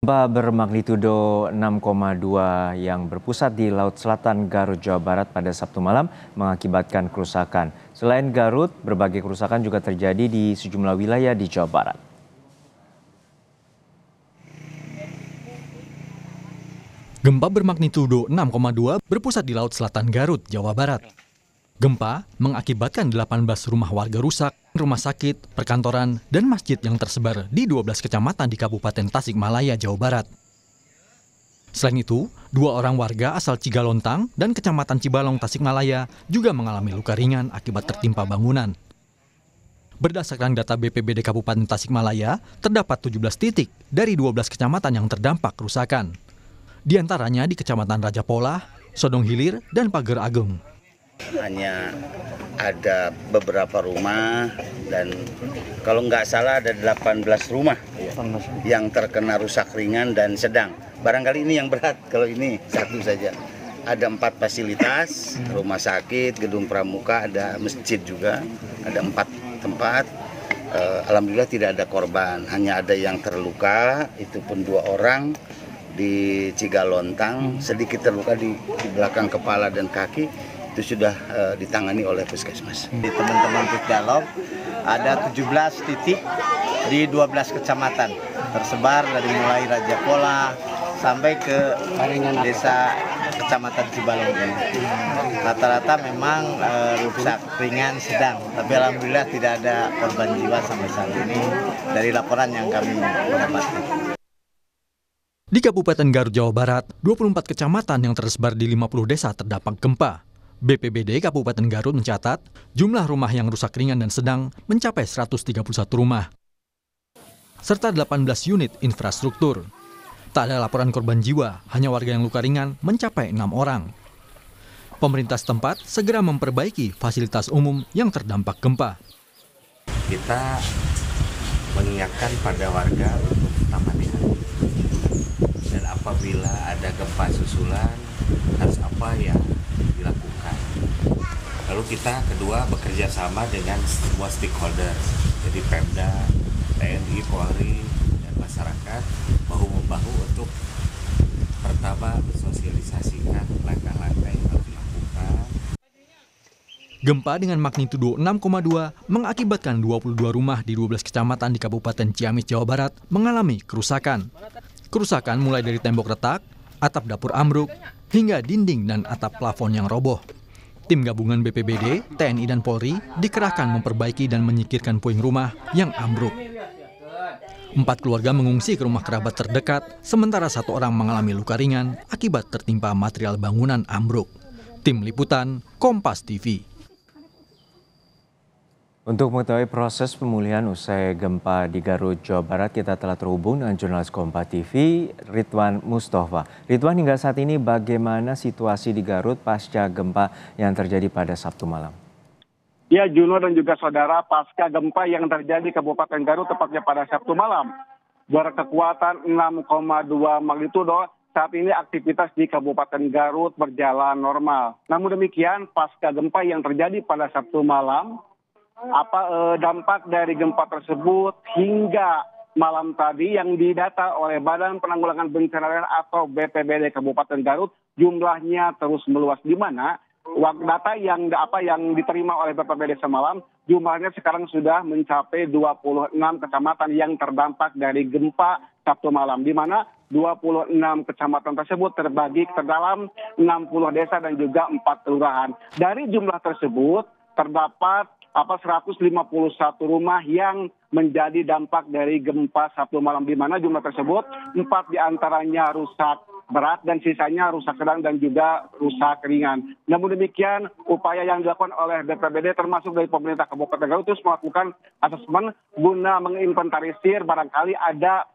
Gempa bermagnitudo 6,2 yang berpusat di Laut Selatan Garut, Jawa Barat pada Sabtu malam mengakibatkan kerusakan. Selain Garut, berbagai kerusakan juga terjadi di sejumlah wilayah di Jawa Barat. Gempa bermagnitudo 6,2 berpusat di Laut Selatan Garut, Jawa Barat. Gempa mengakibatkan 18 rumah warga rusak, rumah sakit, perkantoran, dan masjid yang tersebar di 12 kecamatan di Kabupaten Tasikmalaya, Jawa Barat. Selain itu, 2 orang warga asal Cigalontang dan Kecamatan Cibalong, Tasikmalaya juga mengalami luka ringan akibat tertimpa bangunan. Berdasarkan data BPBD Kabupaten Tasikmalaya, terdapat 17 titik dari 12 kecamatan yang terdampak kerusakan. Di antaranya di Kecamatan Raja Polah, Sodong Hilir, dan Pager Agung. Hanya ada beberapa rumah dan kalau nggak salah ada 18 rumah yang terkena rusak ringan dan sedang. Barangkali ini yang berat, kalau ini satu saja. Ada 4 fasilitas, rumah sakit, gedung pramuka, ada masjid juga, ada 4 tempat. Alhamdulillah tidak ada korban, hanya ada yang terluka, itu pun 2 orang di Cigalontang, sedikit terluka di belakang kepala dan kaki. Itu sudah ditangani oleh puskesmas. Di teman-teman Pusdalog ada 17 titik di 12 kecamatan tersebar dari mulai Raja Polah sampai ke desa Kecamatan Cibalong ini. Rata-rata memang rusak ringan sedang, tapi alhamdulillah tidak ada korban jiwa sampai saat ini dari laporan yang kami dapatkan. Di Kabupaten Garut, Jawa Barat, 24 kecamatan yang tersebar di 50 desa terdampak gempa. BPBD Kabupaten Garut mencatat jumlah rumah yang rusak ringan dan sedang mencapai 131 rumah, serta 18 unit infrastruktur. Tak ada laporan korban jiwa, hanya warga yang luka ringan mencapai 6 orang. Pemerintah setempat segera memperbaiki fasilitas umum yang terdampak gempa. Kita mengingatkan pada warga untuk tetap hati-hati. Dan apabila ada gempa susulan, harus apa yang dilakukan. Lalu kita kedua bekerja sama dengan semua stakeholder, jadi Pemda, TNI, Polri, dan masyarakat bahu-membahu untuk pertama mensosialisasikan langkah-langkah yang harus dilakukan. Gempa dengan magnitudo 6,2 mengakibatkan 22 rumah di 12 kecamatan di Kabupaten Ciamis, Jawa Barat mengalami kerusakan. Kerusakan mulai dari tembok retak, atap dapur ambruk, hingga dinding dan atap plafon yang roboh. Tim gabungan BPBD, TNI, dan Polri dikerahkan memperbaiki dan menyingkirkan puing rumah yang ambruk. 4 keluarga mengungsi ke rumah kerabat terdekat, sementara 1 orang mengalami luka ringan akibat tertimpa material bangunan ambruk. Tim Liputan, Kompas TV. Untuk mengetahui proses pemulihan usai gempa di Garut, Jawa Barat, kita telah terhubung dengan jurnalis Kompas TV, Ridwan Mustafa. Ridwan, hingga saat ini bagaimana situasi di Garut pasca gempa yang terjadi pada Sabtu malam? Ya, Juno dan juga saudara, pasca gempa yang terjadi di Kabupaten Garut tepatnya pada Sabtu malam, berkekuatan 6,2 magnitudo, saat ini aktivitas di Kabupaten Garut berjalan normal. Namun demikian, pasca gempa yang terjadi pada Sabtu malam, dampak dari gempa tersebut hingga malam tadi yang didata oleh Badan Penanggulangan Bencana Daerah atau BPBD Kabupaten Garut jumlahnya terus meluas, di mana data yang diterima oleh BPBD semalam jumlahnya sekarang sudah mencapai 26 kecamatan yang terdampak dari gempa Sabtu malam, di mana 26 kecamatan tersebut terbagi ke dalam 60 desa dan juga 4 kelurahan. Dari jumlah tersebut terdapat 151 rumah yang menjadi dampak dari gempa Sabtu malam, di mana jumlah tersebut 4 diantaranya rusak berat dan sisanya rusak sedang dan juga rusak ringan. Namun demikian, upaya yang dilakukan oleh BPBD termasuk dari pemerintah Kabupaten Garut terus melakukan asesmen guna menginventarisir barangkali ada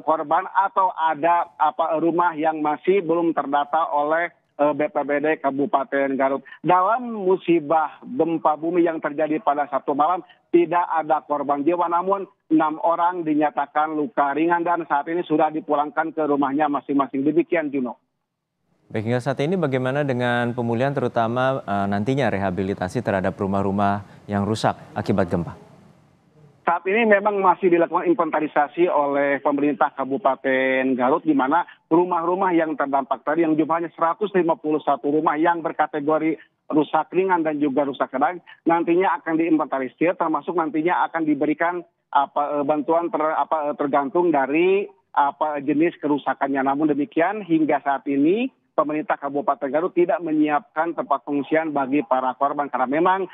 korban atau ada rumah yang masih belum terdata oleh BPBD Kabupaten Garut. Dalam musibah gempa bumi yang terjadi pada Sabtu malam, tidak ada korban jiwa, namun 6 orang dinyatakan luka ringan dan saat ini sudah dipulangkan ke rumahnya masing-masing. Demikian, Juno. Baik, hingga saat ini bagaimana dengan pemulihan terutama nantinya rehabilitasi terhadap rumah-rumah yang rusak akibat gempa? Saat ini memang masih dilakukan inventarisasi oleh pemerintah Kabupaten Garut, di mana rumah-rumah yang terdampak tadi yang jumlahnya 151 rumah yang berkategori rusak ringan dan juga rusak sedang nantinya akan diinventarisir, termasuk nantinya akan diberikan bantuan tergantung dari jenis kerusakannya. Namun demikian hingga saat ini pemerintah Kabupaten Garut tidak menyiapkan tempat pengungsian bagi para korban karena memang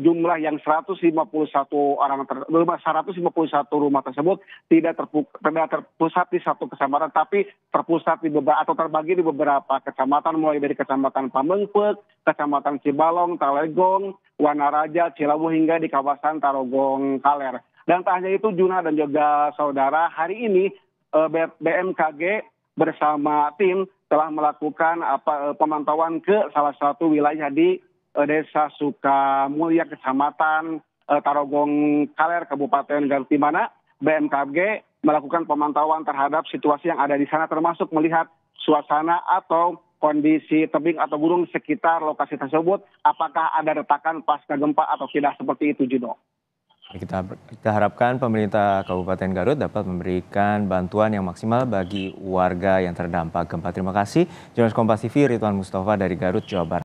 jumlah yang 151 rumah tersebut tidak terpusat di satu kecamatan, tapi terpusat di beberapa atau terbagi di beberapa kecamatan, mulai dari kecamatan Pamengpeuk, kecamatan Cibalong, Talegong, Wanaraja, Cilawu hingga di kawasan Tarogong Kaler. Dan tak hanya itu, Juna dan juga saudara, hari ini BMKG bersama tim telah melakukan pemantauan ke salah satu wilayah di Desa Sukamulya, Kecamatan Tarogong Kaler, Kabupaten Garut, di mana BMKG melakukan pemantauan terhadap situasi yang ada di sana, termasuk melihat suasana atau kondisi tebing atau gunung sekitar lokasi tersebut, apakah ada retakan pasca gempa atau tidak, seperti itu, Juno. Kita harapkan pemerintah Kabupaten Garut dapat memberikan bantuan yang maksimal bagi warga yang terdampak gempa. Terima kasih, Jurnalis Kompas TV Ridwan Mustafa dari Garut, Jawa Barat.